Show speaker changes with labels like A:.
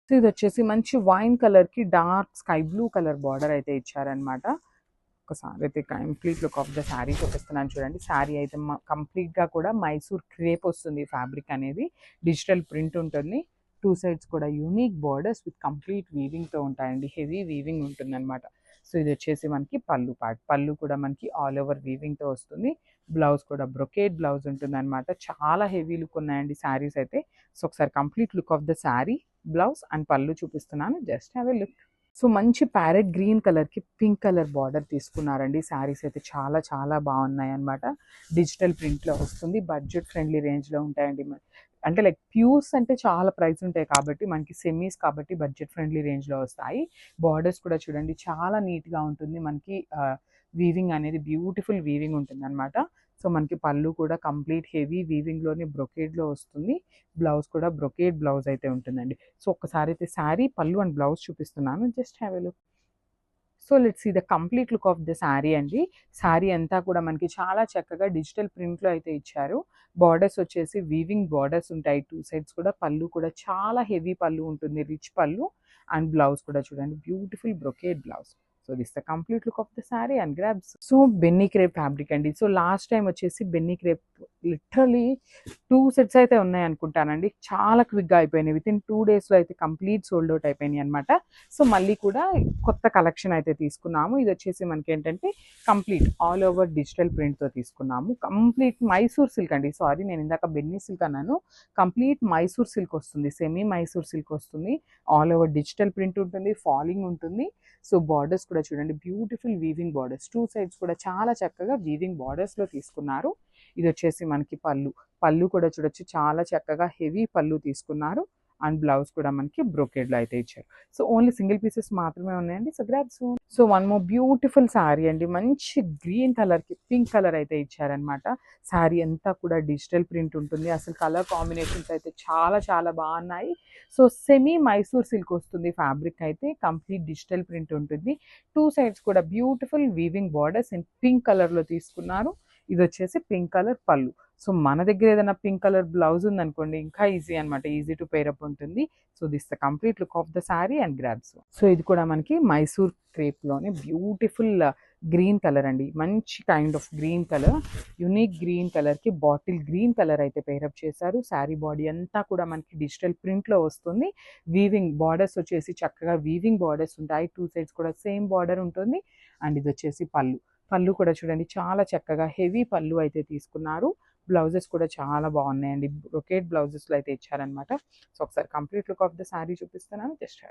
A: So ఇది వచ్చేసి మంచి వైన్ కలర్కి dark sky blue colour border అయితే ఇచ్చారనమాట. ఒకసారి అయితే complete look of the sari చూపిస్తున్నాను చూడండి. శారీ అయితే కంప్లీట్గా కూడా మైసూర్ క్రేప్ వస్తుంది. ఫ్యాబ్రిక్ అనేది డిజిటల్ ప్రింట్ ఉంటుంది. టూ సైడ్స్ కూడా యూనిక్ బార్డర్స్ విత్ కంప్లీట్ వీవింగ్తో ఉంటాయండి. హెవీ వీవింగ్ ఉంటుందన్నమాట. సో ఇది వచ్చేసి మనకి పళ్ళు పార్ట్. పళ్ళు కూడా మనకి ఆల్ ఓవర్ వీవింగ్తో వస్తుంది. బ్లౌజ్ కూడా బ్రొకేడ్ బ్లౌజ్ ఉంటుందన్నమాట. చాలా హెవీ లుక్ ఉన్నాయండి శారీస్ అయితే. సో ఒకసారి complete look of the sari, blouse and పళ్ళు చూపిస్తున్నాను. Just have a look. So మంచి ప్యారెట్ గ్రీన్ కలర్కి పింక్ కలర్ బార్డర్ తీసుకున్నారండి. శారీస్ అయితే చాలా చాలా బాగున్నాయి అనమాట. డిజిటల్ ప్రింట్లో వస్తుంది. బడ్జెట్ ఫ్రెండ్లీ రేంజ్లో ఉంటాయండి. అంటే లైక్ ప్యూర్స్ అంటే చాలా ప్రైస్ ఉంటాయి కాబట్టి మనకి సెమీస్ కాబట్టి బడ్జెట్ ఫ్రెండ్లీ రేంజ్లో వస్తాయి. బార్డర్స్ కూడా చూడండి చాలా నీట్గా ఉంటుంది. మనకి వీవింగ్ అనేది బ్యూటిఫుల్ వీవింగ్ ఉంటుంది అనమాట. సో మనకి పళ్ళు కూడా కంప్లీట్ హెవీ వీవింగ్లోని బ్రొకేడ్లో వస్తుంది. బ్లౌజ్ కూడా బ్రొకేడ్ బ్లౌజ్ అయితే ఉంటుందండి. సో ఒక్కసారి అయితే శారీ, పళ్ళు అండ్ బ్లౌజ్ చూపిస్తున్నాను. Just have a look. So let's see the complete look of the saree అండి. శారీ అంతా కూడా మనకి చాలా చక్కగా డిజిటల్ ప్రింట్లో అయితే ఇచ్చారు. బార్డర్స్ వచ్చేసి వీవింగ్ బార్డర్స్ ఉంటాయి. టూ సైడ్స్ కూడా పళ్ళు కూడా చాలా హెవీ పళ్ళు ఉంటుంది. రిచ్ పళ్ళు అండ్ బ్లౌజ్ కూడా చూడండి beautiful brocade blouse. So this the complete look of the saree and grabs. So benny crepe fabric అండి. సో లాస్ట్ టైం వచ్చేసి బెన్నీ క్రేప్ లిటరలీ 2 సెట్స్ అయితే ఉన్నాయి అనుకుంటానండి. చాలా క్విక్గా అయిపోయినాయి. వితిన్ 2 డేస్లో అయితే కంప్లీట్ సోల్డ్ అవుట్ అయిపోయినాయి అనమాట. సో మళ్ళీ కూడా కొత్త కలెక్షన్ అయితే తీసుకున్నాము. ఇది వచ్చేసి మనకి ఏంటంటే కంప్లీట్ ఆల్ ఓవర్ డిజిటల్ ప్రింట్తో తీసుకున్నాము. కంప్లీట్ మైసూర్ సిల్క్ అండి. సారీ, నేను ఇందాక బెన్నీ సిల్క్ అన్నాను. కంప్లీట్ మైసూర్ సిల్క్ వస్తుంది. సెమీ మైసూర్ సిల్క్ వస్తుంది. ఆల్ ఓవర్ డిజిటల్ ప్రింట్ ఉంటుంది. ఫాలింగ్ ఉంటుంది. సో బార్డర్స్ కూడా చూడండి beautiful weaving borders. Two sides కూడా చాలా చక్కగా వీవింగ్ బార్డర్స్లో తీసుకున్నారు. ఇది వచ్చేసి మనకి పళ్ళు. పళ్ళు కూడా చూడొచ్చు చాలా చక్కగా హెవీ పళ్ళు తీసుకున్నారు. అండ్ బ్లౌజ్ కూడా మనకి బ్రోకేడ్లో అయితే ఇచ్చారు. సో ఓన్లీ సింగిల్ పీసెస్ మాత్రమే ఉన్నాయండి. So grab soon. So one more beautiful sari అండి. మంచి గ్రీన్ కలర్కి పింక్ కలర్ అయితే ఇచ్చారనమాట. శారీ అంతా కూడా డిజిటల్ ప్రింట్ ఉంటుంది. అసలు కలర్ కాంబినేషన్స్ అయితే చాలా చాలా బాగున్నాయి. సో సెమీ మైసూర్ సిల్క్ వస్తుంది. ఫ్యాబ్రిక్ అయితే కంప్లీట్ డిజిటల్ ప్రింట్ ఉంటుంది. టూ సైడ్స్ కూడా beautiful weaving borders in pink కలర్లో తీసుకున్నారు. ఇది వచ్చేసి పింక్ కలర్ పళ్ళు. సో మన దగ్గర ఏదైనా పింక్ కలర్ బ్లౌజ్ ఉందనుకోండి ఇంకా ఈజీ అనమాట. ఈజీ టు పేరప్ ఉంటుంది. So this the complete look of the saree and grabs. So ఇది కూడా మనకి మైసూర్ క్రేప్లోనే బ్యూటిఫుల్ గ్రీన్ కలర్ అండి. మంచి kind of green colour, unique green కలర్కి బాటిల్ గ్రీన్ కలర్ అయితే పేరప్ చేశారు. శారీ బాడీ అంతా కూడా మనకి డిజిటల్ ప్రింట్లో వస్తుంది. వీవింగ్ బార్డర్స్ వచ్చేసి చక్కగా వీవింగ్ బార్డర్స్ ఉంటాయి. టూ సైడ్స్ కూడా సేమ్ బార్డర్ ఉంటుంది. అండ్ ఇది వచ్చేసి పళ్ళు. పళ్ళు కూడా చూడండి చాలా చక్కగా హెవీ పళ్ళు అయితే తీసుకున్నారు. బ్లౌజెస్ కూడా చాలా బాగున్నాయండి. బ్రొకేడ్ బ్లౌజెస్లో అయితే ఇచ్చారనమాట. సో ఒకసారి complete look of the sari చూపిస్తున్నాను. జస్ట్